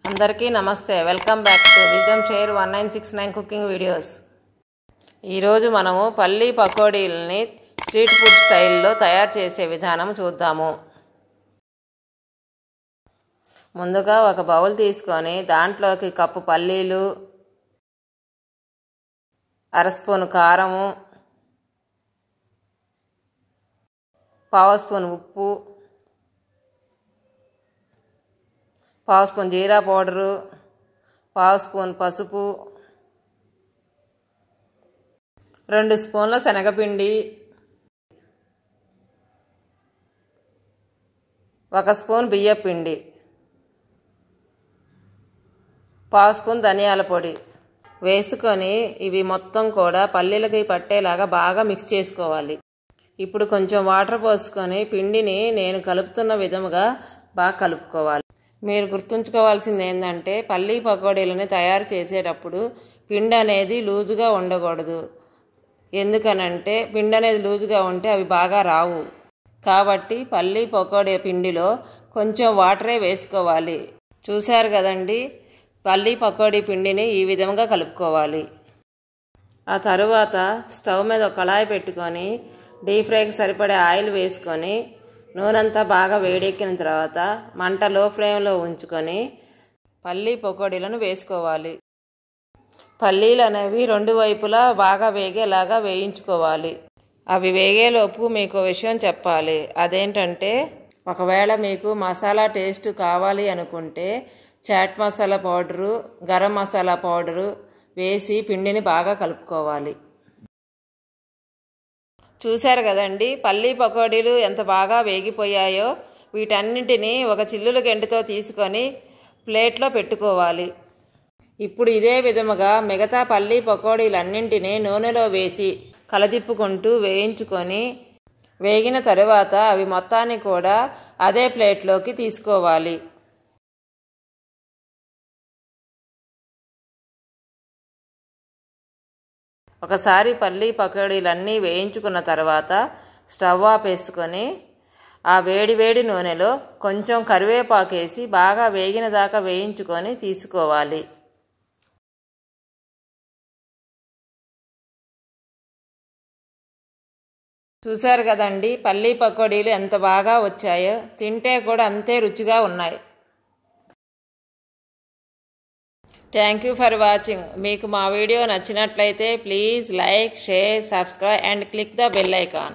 అందరికీ నమస్తే. Welcome back to wisdom share 1969 cooking videos. ఈరోజు మనము పల్లీ పకోడీలని స్ట్రీట్ ఫుడ్ స్టైల్లో తయారు చేసే విధానం చూద్దాము. ముందుగా ఒక బౌల్ తీసుకొని దాంట్లోకి కప్పు పల్లీలు, అర స్పూను కారము, పావు స్పూన్ ఉప్పు, పావు స్పూన్ జీరా పౌడరు, పావు స్పూన్ పసుపు, 2 స్పూన్ల శనగపిండి, 1 స్పూన్ బియ్యపిండి, పావు స్పూన్ ధనియాల పొడి వేసుకొని ఇవి మొత్తం కూడా పల్లీలకి పట్టేలాగా బాగా మిక్స్ చేసుకోవాలి. ఇప్పుడు కొంచెం వాటర్ పోసుకొని పిండిని నేను కలుపుతున్న విధముగా బాగా కలుపుకోవాలి. మీరు గుర్తుంచుకోవాల్సింది ఏంటంటే పల్లీ పకోడీలని తయారు చేసేటప్పుడు పిండి అనేది లూజుగా ఉండకూడదు. ఎందుకనంటే పిండి అనేది లూజుగా ఉంటే అవి బాగా రావు. కాబట్టి పల్లీ పకోడీ పిండిలో కొంచెం వాటరే వేసుకోవాలి. చూశారు కదండి, పల్లీ పకోడీ పిండిని ఈ విధంగా కలుపుకోవాలి. ఆ తరువాత స్టవ్ మీద ఒక కళాయి పెట్టుకొని డీప్ ఫ్రైకి సరిపడే ఆయిల్ వేసుకొని నూనెంతా బాగా వేడెక్కిన తర్వాత మంట లో ఫ్లేమ్లో ఉంచుకొని పల్లీ పకోడీలను వేసుకోవాలి. పల్లీలు అనేవి 2 వైపులా బాగా వేగేలాగా వేయించుకోవాలి. అవి వేగేలోపు మీకు విషయం చెప్పాలి. అదేంటంటే ఒకవేళ మీకు మసాలా టేస్ట్ కావాలి అనుకుంటే చాట్ మసాలా పౌడరు, గరం మసాలా పౌడరు వేసి పిండిని బాగా కలుపుకోవాలి. చూశారు కదండి, పల్లీ పకోడీలు ఎంత బాగా వేగిపోయాయో. వీటన్నింటినీ ఒక చిల్లుల గెంటితో తీసుకొని ప్లేట్లో పెట్టుకోవాలి. ఇప్పుడు ఇదే విధముగా మిగతా పల్లీ పకోడీలన్నింటినీ నూనెలో వేసి కలదిప్పుకుంటూ వేయించుకొని వేగిన తరువాత అవి మొత్తాన్ని కూడా అదే ప్లేట్లోకి తీసుకోవాలి. ఒకసారి పల్లీ పకోడీలన్నీ వేయించుకున్న తర్వాత స్టవ్ ఆపేసుకొని ఆ వేడి నూనెలో కొంచెం కరివేపాకు వేసి బాగా వేగిన దాకా వేయించుకొని తీసుకోవాలి. చూశారు కదండి, పల్లీ పకోడీలు ఎంత బాగా వచ్చాయో. తింటే కూడా అంతే రుచిగా ఉన్నాయి. Thank you for watching. మీకు మా వీడియో నచ్చినట్లయితే please like, share, subscribe and click the bell icon.